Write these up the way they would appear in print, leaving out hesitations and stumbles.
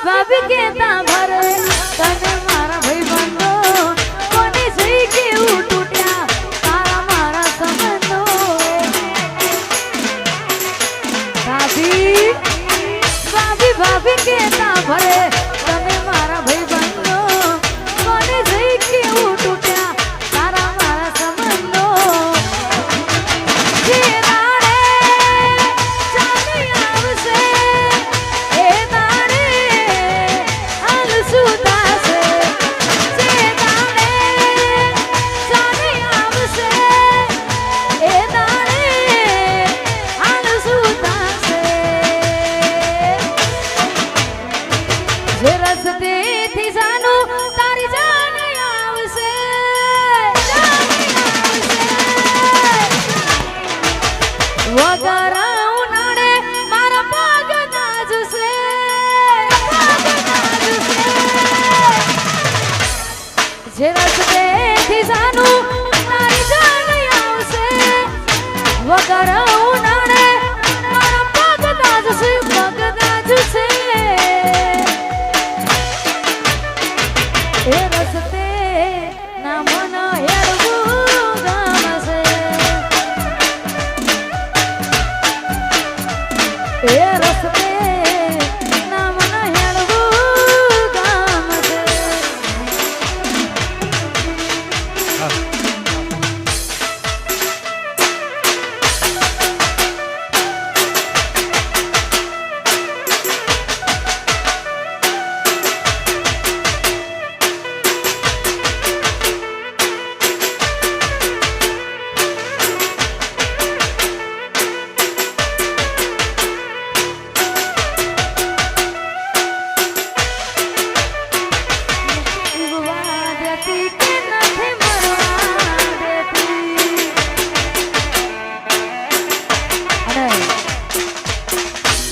ભાભી કેતા ભરે તને મારા ભાઈ બંધો કોની સહી કેવું તૂટ્યા તારા મારા સંબંધો ભાભી ભાભી ભાભી કેતા ભરે તને મારા ભાઈ બંધો કોની સહી કેવું તૂટ્યા તારા મારા સંબંધો જે દાડે ચાલી આવશે એ દાડે હાલ સુધાશે જે દાડે ચાલી આવશે એ દાડે હાલ સુધાશે જે રસ્તેથી જાનું તારી જાન આવશે વગર ઉનાળે મારા પગ નાજશે જે રસ્તેથી જાનું તારી જાન આવશે વગર ઉનાળે મારા પગ નાજશે એ રસ્તે ના મન હેડવું ગમશે એ રસ્તે ના મન હેડવું ગમશે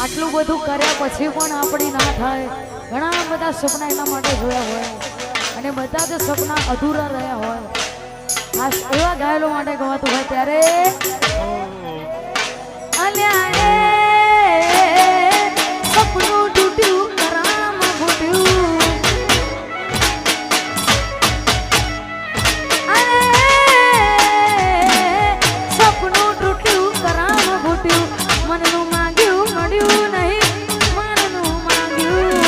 આટલું બધું કર્યા પછી પણ આપણી ના થાય ઘણા બધા સપના એના માટે જોયા હોય અને બધા જ સપના અધૂરા રહ્યા હોય ખાસ એવા ઘાયલો માટે ગવાતું હોય ત્યારે અલ્યા સપનું તૂટ્યું કરામ ફૂટ્યું સપનું તૂટ્યું કરામ ફૂટ્યું મનનું માંગ્યું મળ્યું નહીં મનનું માંગ્યું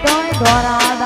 તોય દોરા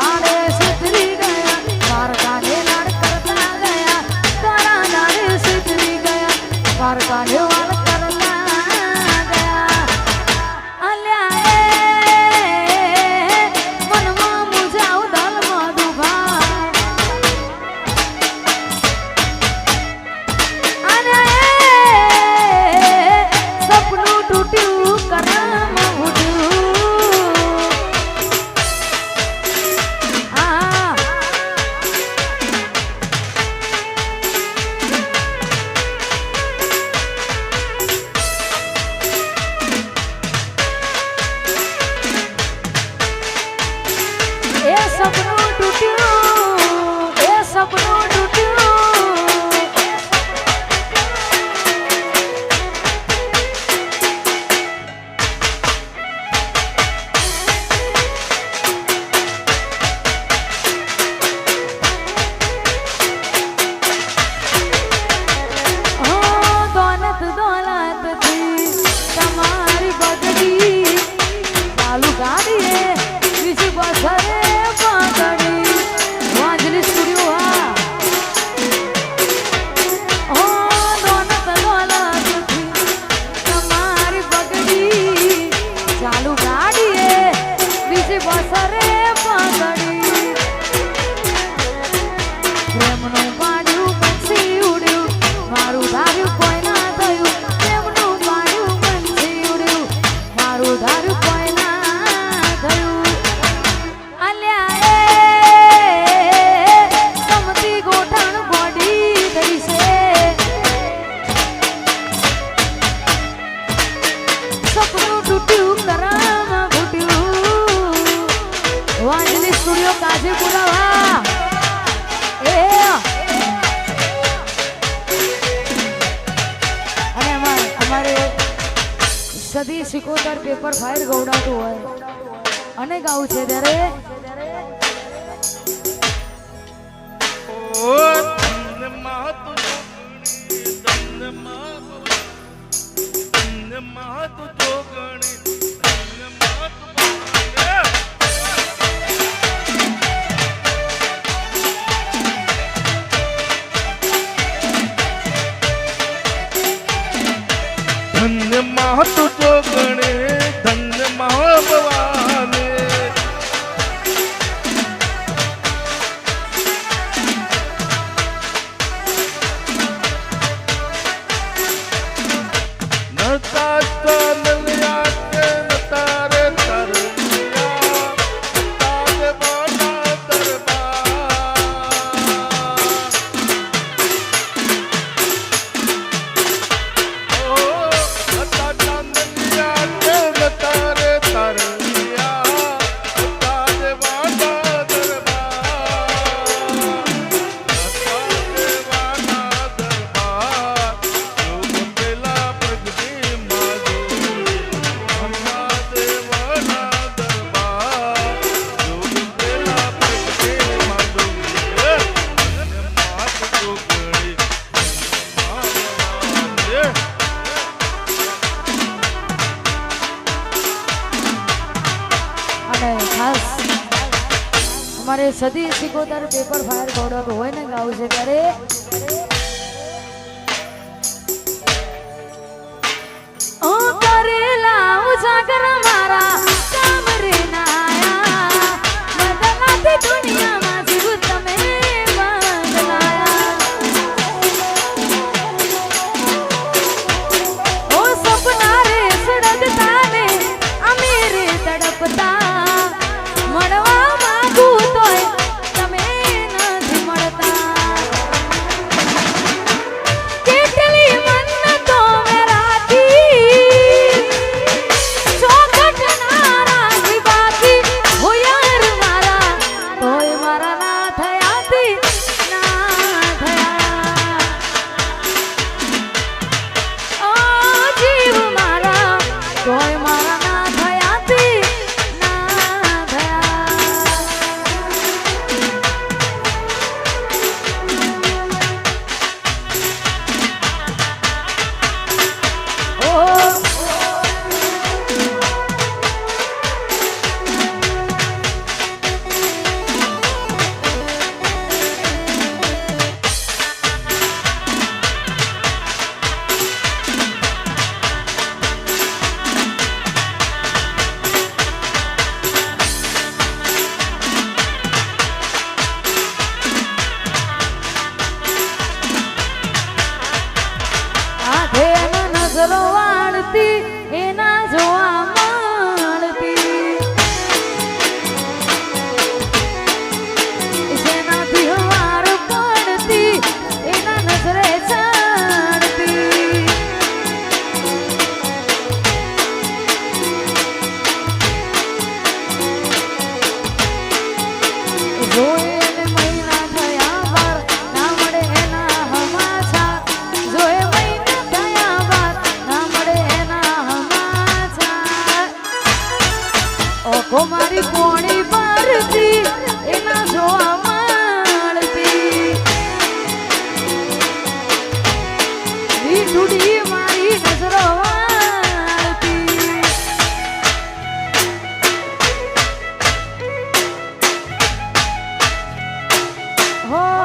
સિકોતર પેપર ફાયર ગવડાવતું હોય અને ગાવું છે ત્યારે ધન્ય માતુ જોગણે ધન્ય મહાભવાને નતા નલિયા કે નતારે તરલિયા તારે બાના ખાસ અમારે સદી સિકોતર પેપર ફાયર ગવડાવતું હોય ને ગાવું છે ત્યારે ઓ કરેલા ઉજાગર મારા સામરે નાયા બદલાતી દુનિયામાં જીવ તમે બદલાયા ઓ સપના રે સડગતા ને અમીરે તડપતા મળવા માંગુ તોય તમે નથી મળતા કેટલી મન્નતો મેં રાખી ચોખટ ના રાખી બાકી હો યાર મારા તોય મારા ના થયાથી ના થયા ઓ જીવ મારા તોય મારા ના થયાથી ના થયા ઓ આંખે એના નજરો વાળતી એના જોવા મળતી જેનાથી વાર પડતી એના નજરે ચડતી જોઈ એને મહિના થયા વાર ના મળે એના હમાસા જોઈ મહિના થયા વાર ના મળે એના હમાસા ઓખો મારી પોણી ભરતી એના જોવા મળતી મીઠુડી મારી નજરો વાળતી હો